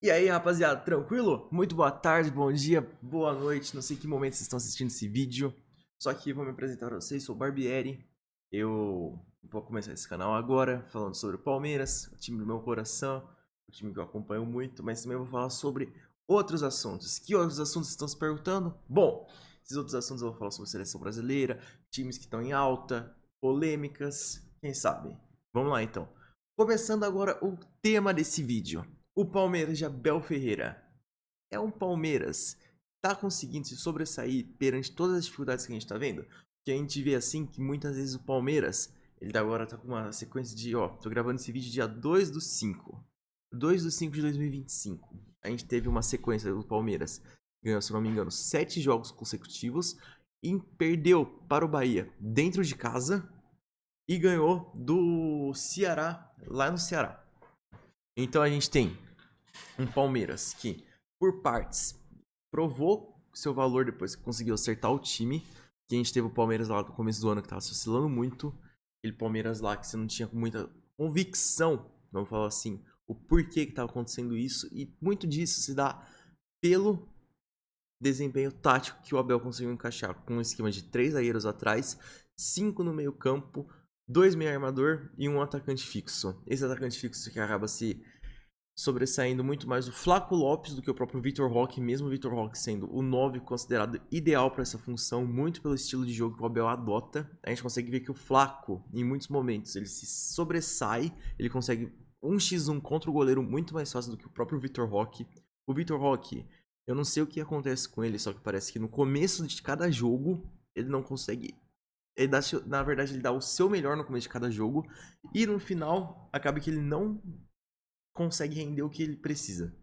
E aí, rapaziada, tranquilo? Muito boa tarde, bom dia, boa noite, não sei que momento vocês estão assistindo esse vídeo. Só que vou me apresentar pra vocês, sou o Barbieri. Eu vou começar esse canal agora, falando sobre o Palmeiras, o time do meu coração, o time que eu acompanho muito, mas também vou falar sobre outros assuntos. Que outros assuntos vocês estão se perguntando? Bom, esses outros assuntos eu vou falar sobre a seleção brasileira, times que estão em alta, polêmicas, quem sabe? Vamos lá então. Começando agora o tema desse vídeo. O Palmeiras de Abel Ferreira é um Palmeiras que tá conseguindo se sobressair perante todas as dificuldades que a gente tá vendo? Que a gente vê assim que muitas vezes o Palmeiras, ele agora tá com uma sequência de, tô gravando esse vídeo dia 2/5. 2/5 de 2025. A gente teve uma sequência do Palmeiras. Ganhou, se não me engano, 7 jogos consecutivos e perdeu para o Bahia dentro de casa e ganhou do Ceará lá no Ceará. Então a gente tem um Palmeiras que, por partes, provou seu valor depois que conseguiu acertar o time. Que a gente teve o Palmeiras lá no começo do ano que tava se oscilando muito. Aquele Palmeiras lá que você não tinha muita convicção, vamos falar assim, o porquê que tava acontecendo isso. E muito disso se dá pelo desempenho tático que o Abel conseguiu encaixar com um esquema de 3 zagueiros atrás, 5 no meio campo, 2 meio armador e um atacante fixo. Esse atacante fixo que acaba se sobressaindo muito mais o Flaco Lopes do que o próprio Vitor Roque, mesmo o Vitor Roque sendo o 9 considerado ideal para essa função, muito pelo estilo de jogo que o Abel adota. A gente consegue ver que o Flaco, em muitos momentos, ele se sobressai, ele consegue 1x1 contra o goleiro muito mais fácil do que o próprio Vitor Roque. O Vitor Roque, eu não sei o que acontece com ele, só que parece que no começo de cada jogo ele não consegue. Ele dá, na verdade, ele dá o seu melhor no começo de cada jogo e no final acaba que ele não consegue render o que ele precisa.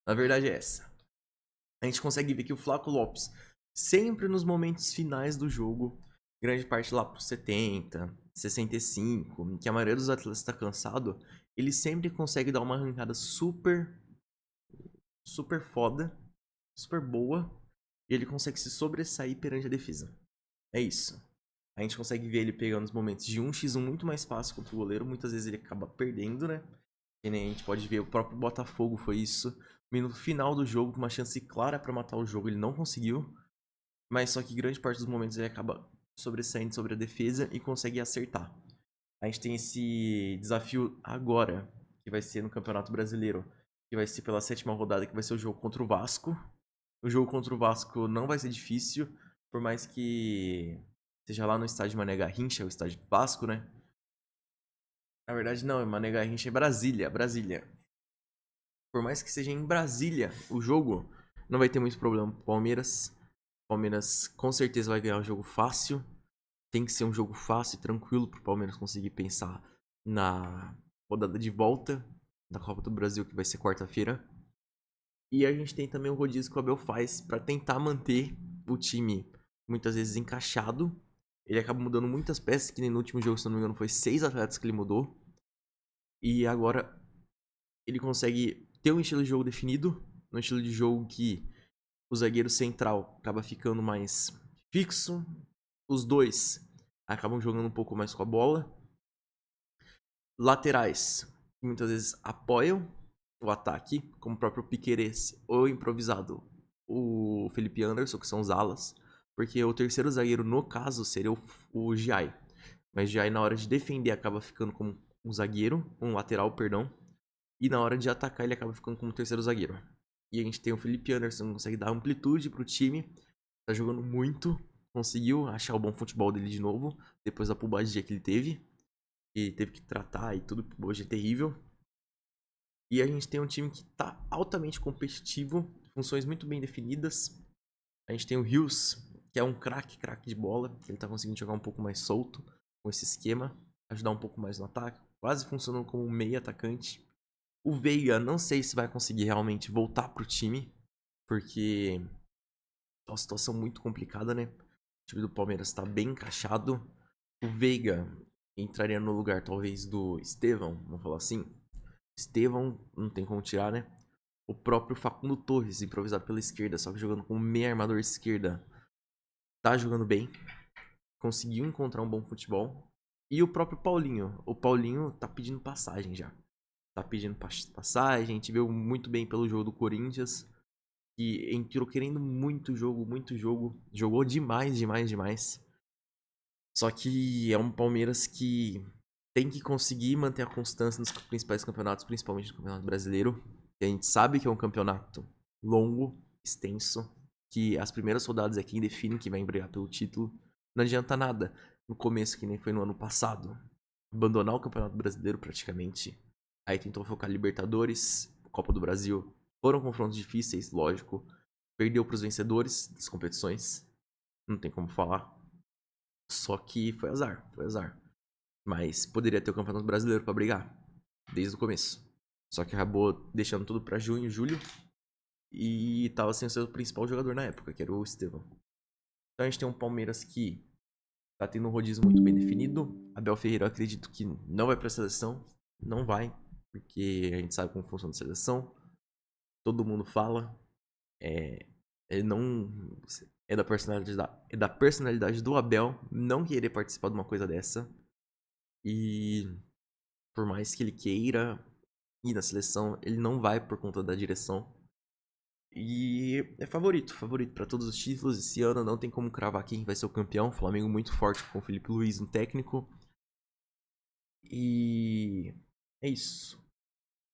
A verdade é essa. A gente consegue ver que o Flaco Lopes, sempre nos momentos finais do jogo, grande parte lá pro 70, 65, que a maioria dos atletas está cansado, ele sempre consegue dar uma arrancada super foda, super boa, e ele consegue se sobressair perante a defesa. É isso. A gente consegue ver ele pegando os momentos de 1x1 muito mais fácil contra o goleiro, muitas vezes ele acaba perdendo, né? Que nem a gente pode ver, o próprio Botafogo foi isso. No final do jogo, com uma chance clara para matar o jogo, ele não conseguiu. Mas só que grande parte dos momentos ele acaba sobressaindo sobre a defesa e consegue acertar. A gente tem esse desafio agora, que vai ser no Campeonato Brasileiro, que vai ser pela 7ª rodada, que vai ser o jogo contra o Vasco. O jogo contra o Vasco não vai ser difícil, por mais que seja lá no estádio Mané Garrincha, o estádio do Vasco, né? Na verdade não, Mané Garrincha é Brasília, Brasília. Por mais que seja em Brasília o jogo, não vai ter muito problema pro Palmeiras. O Palmeiras com certeza vai ganhar um jogo fácil. Tem que ser um jogo fácil e tranquilo pro Palmeiras conseguir pensar na rodada de volta da Copa do Brasil, que vai ser quarta-feira. E a gente tem também o rodízio que o Abel faz para tentar manter o time muitas vezes encaixado. Ele acaba mudando muitas peças, que nem no último jogo, se não me engano, foi 6 atletas que ele mudou. E agora ele consegue ter um estilo de jogo definido, um estilo de jogo que o zagueiro central acaba ficando mais fixo, os dois acabam jogando um pouco mais com a bola, laterais muitas vezes apoiam o ataque, como o próprio Piquerez ou improvisado o Felipe Anderson, que são os alas, porque o terceiro zagueiro no caso seria o Giai, mas Giai na hora de defender acaba ficando como um zagueiro, um lateral, perdão, e na hora de atacar ele acaba ficando como terceiro zagueiro. E a gente tem o Felipe Anderson que consegue dar amplitude pro time, tá jogando muito, conseguiu achar o bom futebol dele de novo, depois da pubalgia que ele teve, e teve que tratar e tudo, hoje é terrível. E a gente tem um time que tá altamente competitivo, funções muito bem definidas. A gente tem o Rios, que é um craque de bola, que ele tá conseguindo jogar um pouco mais solto com esse esquema, ajudar um pouco mais no ataque, quase funcionando como um meio atacante. O Veiga, não sei se vai conseguir realmente voltar pro time, porque é uma situação muito complicada, né? O time do Palmeiras tá bem encaixado. O Veiga entraria no lugar, talvez, do Estevão, vamos falar assim. Estevão, não tem como tirar, né? O próprio Facundo Torres, improvisado pela esquerda, só que jogando como meio armador esquerda, tá jogando bem. Conseguiu encontrar um bom futebol. E o próprio Paulinho. O Paulinho tá pedindo passagem já. tá pedindo passagem. A gente viu muito bem pelo jogo do Corinthians, que entrou querendo muito jogo. Jogou demais, demais, demais. Só que é um Palmeiras que tem que conseguir manter a constância nos principais campeonatos, principalmente no Campeonato Brasileiro. Que a gente sabe que é um campeonato longo, extenso, que as primeiras rodadas é quem define quem vai brigar pelo título. Não adianta nada no começo, que nem foi no ano passado, abandonar o Campeonato Brasileiro praticamente. Aí tentou focar Libertadores, Copa do Brasil. Foram confrontos difíceis, lógico. Perdeu para os vencedores das competições. Não tem como falar. Só que foi azar, foi azar. Mas poderia ter o Campeonato Brasileiro pra brigar, desde o começo. Só que acabou deixando tudo pra junho, julho. E tava sem o seu principal jogador na época, que era o Estevão. Então a gente tem um Palmeiras que tá tendo um rodízio muito bem definido. Abel Ferreira, eu acredito que não vai pra seleção. Não vai, porque a gente sabe como funciona a seleção. Todo mundo fala. Ele não... É da personalidade do Abel não querer participar de uma coisa dessa. E por mais que ele queira ir na seleção, ele não vai por conta da direção. E é favorito para todos os títulos esse ano. Não tem como cravar quem vai ser o campeão. Flamengo muito forte com o Felipe Luiz no técnico. E é isso.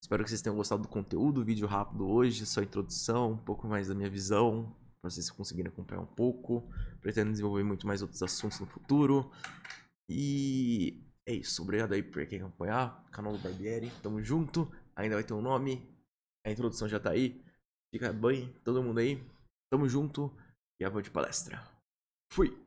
Espero que vocês tenham gostado do conteúdo. Vídeo rápido hoje, só introdução, um pouco mais da minha visão, para vocês conseguirem acompanhar um pouco. Pretendo desenvolver muito mais outros assuntos no futuro. E é isso. Obrigado aí por quem acompanhar. Canal do Barbieri. Tamo junto. Ainda vai ter um nome. A introdução já tá aí. Fica bem, todo mundo aí. Tamo junto. E avante palestra. Fui.